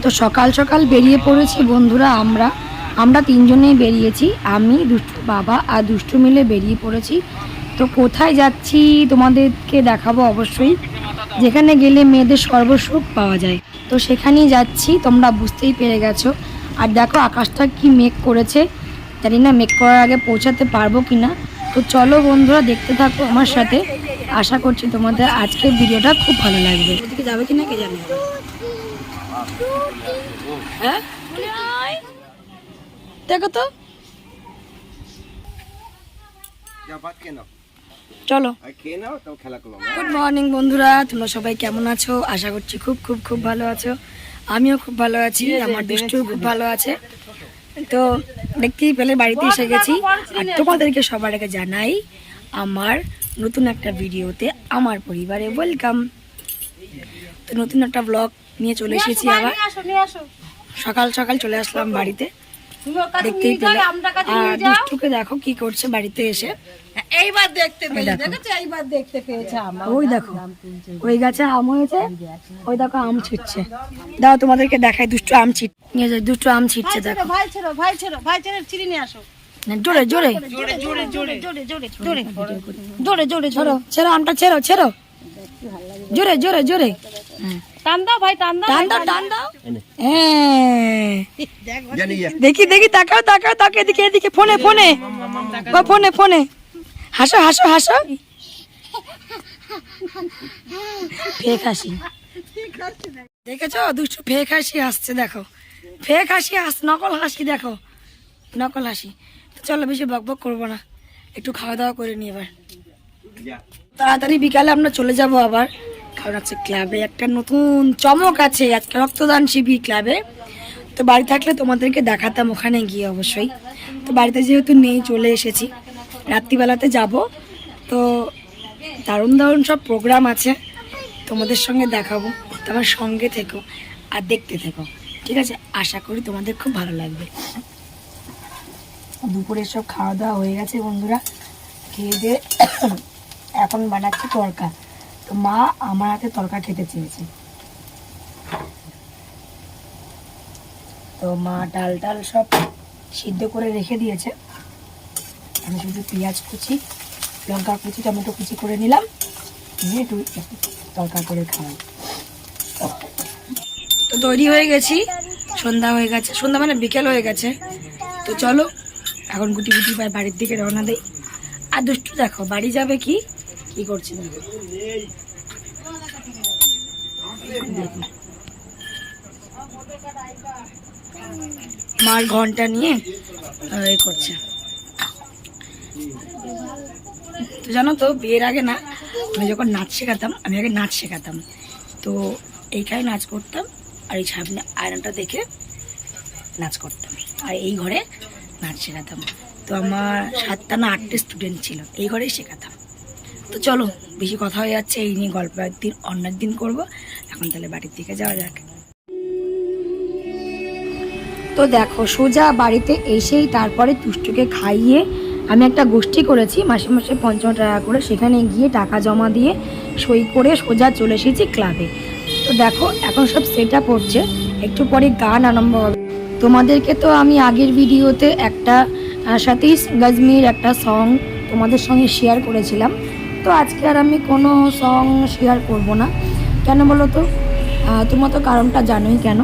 তো সকাল সকাল বেরিয়ে পড়েছি বন্ধুরা। আমরা তিনজনেই বেরিয়েছি, আমি, দুষ্টু বাবা আর দুষ্টু মিলে বেরিয়ে পড়েছি। তো কোথায় যাচ্ছি তোমাদেরকে দেখাবো অবশ্যই, যেখানে গেলে মেয়েদের সর্বসুখ পাওয়া যায়। তো সেখানেই যাচ্ছি, তোমরা বুঝতেই পেরে গেছো। আর দেখো আকাশটা কি মেঘ করেছে, জানি না মেঘ করার আগে পৌঁছাতে পারবো কি না। তো চলো বন্ধুরা, দেখতে থাকো আমার সাথে। আশা করছি তোমাদের আজকের ভিডিওটা খুব ভালো লাগবে। ওদিকে যাবে কিনা কে জানে। হ্যাঁ দেখো তো, চলো। গুড মর্নিং বন্ধুরা, তোমরা সবাই কেমন আছো? আশা করছি খুব খুব খুব ভালো আছো। আমিও খুব ভালো আছি, আমার দুষ্টু খুব ভালো আছে। তো দেখতেই পেলে বাড়িতে এসে গেছি। আর তোমাদেরকে সবার আগে জানাই আমার নতুন একটা ভিডিওতে আমার পরিবারে ওয়েলকাম। তো নতুন একটা ব্লগ নিয়ে চলে এসেছি আবার। সকাল সকাল চলে আসলাম বাড়িতে, দেখতেই পেলে। আর দুষ্টুকে দেখো কি করছে বাড়িতে এসে। এইবার দেখতে পেয়েছে ওই দেখো ওই গাছে আম হয়েছে, ওই দেখো আম ছিটছে। দাও তোমাদেরকে দেখাই, দুষ্টু আম দুষ্টু আম ছিটছে দেখো। ভাই ছেড়ে চিনি নিয়ে আসো। জোরে জোরে জোরে জোরে ছেড়ো, ছেড়ো আমটা, ছেড়ো ছেড়ো, জোরে জোরে জোরে টান দাও ভাই, টান দাও, টান দাও, টান দাও। হ্যাঁ দেখি দেখি, তাকাও তাকাও তাকাও, এদিকে এদিকে, ফোনে ফোনে ফোনে ফোনে, হাসো হাসো হাসো, ফেক হাসি দেখেছো? দুষ্টু ফেক হাসি হাসছে দেখো, ফেক হাসি নকল হাসি দেখো, নকল হাসি। তো চলো বেশি বক বক করবো না, একটু খাওয়া দাওয়া করে নি এবার। তাড়াতাড়ি বিকালে আমরা চলে যাব আবার, কারণ আজকে ক্লাবে একটা নতুন চমক আছে, আজকে রক্তদান শিবির ক্লাবে। তো বাড়ি থাকলে তোমাদেরকে দেখাতাম ওখানে গিয়ে অবশ্যই। তো বাড়িতে যেহেতু নেই, চলে এসেছি, রাত্রিবেলাতে যাব। তো দারুণ দারুণ সব প্রোগ্রাম আছে, তোমাদের সঙ্গে দেখাবো। তোমার সঙ্গে থেকো আর দেখতে থেকো, ঠিক আছে? আশা করি তোমাদের খুব ভালো লাগবে। দুপুরে সব খাওয়া দাওয়া হয়ে গেছে বন্ধুরা, খেয়ে দিয়ে এখন বানাচ্ছি তড়কা। তো মা আমার হাতে তড়কা খেতে চেয়েছে, তো মা ডাল ডাল সব সিদ্ধ করে রেখে দিয়েছে। আমি শুধু পেঁয়াজ কুচি, লঙ্কা কুচি, টমেটো কুচি করে নিলাম, নিয়ে একটু তড়কা করে খাওয়াই। তো তৈরি হয়ে গেছি, সন্ধ্যা হয়ে গেছে, সন্ধ্যা মানে বিকেল হয়ে গেছে। তো চলো এখন গুটি গুটি বাড়ির দিকে রওনা দেই। আর দুষ্টু দেখো বাড়ি যাবে কি কি করছে দেখো, মার ঘন্টা নিয়ে এ করছে। তো জানো তো, বিয়ের আগে না, আমি যখন নাচ শেখাতাম, আমি আগে নাচ শেখাতাম। তো এইখানে নাচ করতাম, আর এই সামনে আয়নাটা দেখে নাচ করতাম, আর এই ঘরে নাচ শেখাতাম। তো আমার 7টা না 8টে স্টুডেন্ট ছিল, এই ঘরেই শেখাতাম। তো চলো বেশি কথা হয়ে যাচ্ছে, এই নিয়ে গল্প একদিন অন্য একদিন করবো। এখন তাহলে বাড়ির দিকে যাওয়া যাক। তো দেখো সোজা বাড়িতে এসেই তারপরে দুষ্টুকে খাইয়ে আমি একটা গোষ্ঠী করেছি মাসে মাসে 55 টাকা করে, সেখানে গিয়ে টাকা জমা দিয়ে সই করে সোজা চলে এসেছি ক্লাবে। তো দেখো এখন সব সেট আপ হচ্ছে, একটু পরে গান আরম্ভ হবে। তোমাদেরকে তো আমি আগের ভিডিওতে একটা সতীশ গজমির একটা সং তোমাদের সঙ্গে শেয়ার করেছিলাম। তো আজকে আর আমি কোনো সং শেয়ার করব না, কেন বলো তো? তোমরা তো কারণটা জানোই কেন।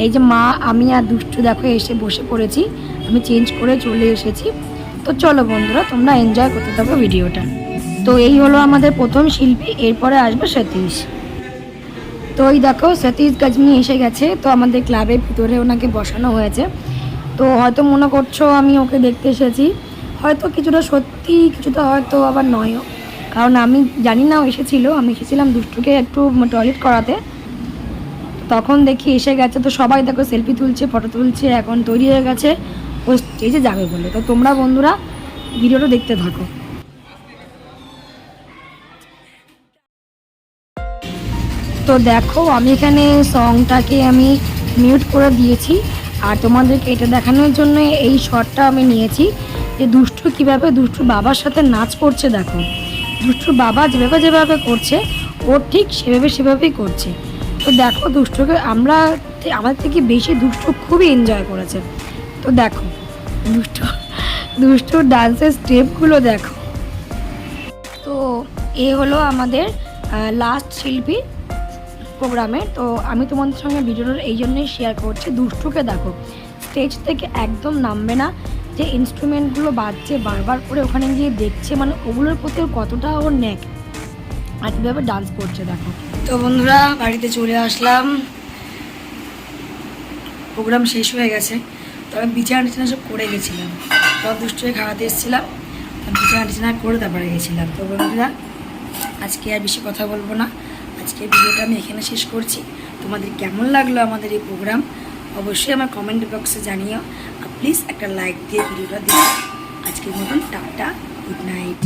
এই যে মা, আমি আর দুষ্টু দেখো এসে বসে পড়েছি, আমি চেঞ্জ করে চলে এসেছি। তো চলো বন্ধুরা, তোমরা এনজয় করতে থাকো ভিডিওটা। তো এই হলো আমাদের প্রথম শিল্পী, এরপরে আসবে সতীশ। তো এই দেখো সতীশ গজমি এসে গেছে। তো আমাদের ক্লাবের ভিতরে ওনাকে বসানো হয়েছে। তো হয়তো মনে করছো আমি ওকে দেখতে এসেছি, হয়তো কিছুটা সত্যি, কিছুটা হয়তো আবার নয়ও, কারণ আমি জানি না ও এসেছিলো। আমি এসেছিলাম দুষ্টুকে একটু টয়লেট করাতে, তখন দেখি এসে গেছে। তো সবাই দেখো সেলফি তুলছে, ফটো তুলছে, এখন তৈরি হয়ে গেছে ও স্টেজে যাবে বলে। তো তোমরা বন্ধুরা ভিডিওটা দেখতে থাকো। তো দেখো আমি এখানে সংটাকে আমি মিউট করে দিয়েছি, আর তোমাদেরকে এটা দেখানোর জন্য এই শটটা আমি নিয়েছি যে দুষ্টু কীভাবে দুষ্টুর বাবার সাথে নাচ করছে। দেখো দুষ্টুর বাবা যেভাবে যেভাবে করছে, ও ও ঠিক সেভাবেই করছে। তো দেখো দুষ্টুকে আমাদের থেকে বেশি দুষ্টু খুবই এনজয় করেছে। তো দেখো দুষ্টুর ডান্সের স্টেপগুলো দেখো। তো এ হলো আমাদের লাস্ট শিল্পী প্রোগ্রামে। তো আমি তোমাদের সঙ্গে ভিডিওটা এই জন্যই শেয়ার করছি, দুষ্টুকে দেখো স্টেজ থেকে একদম নামবে না, যে ইনস্ট্রুমেন্টগুলো বাজছে বারবার করে ওখানে গিয়ে দেখছে, মানে ওগুলোর প্রতি ওর কতটা ওর ন্যাক, আর কীভাবে ডান্স করছে দেখো। তো বন্ধুরা বাড়িতে চলে আসলাম, প্রোগ্রাম শেষ হয়ে গেছে। তবে বিছানা সব করে গেছিলাম, সব দুষ্টুকে খাওয়াতে এসেছিলাম, বিছানা করে তারপরে গেছিলাম। তো বন্ধুরা আজকে আর বেশি কথা বলবো না, আজকে ভিডিওটা আমি এখানে শেষ করছি। তোমাদের কেমন লাগলো আমাদের এই প্রোগ্রাম অবশ্যই আমার কমেন্ট বক্সে জানিও, আর প্লিজ একটা লাইক দিয়ে ভিডিওটা দিও। আজকের মতন টাটা, গুড নাইট।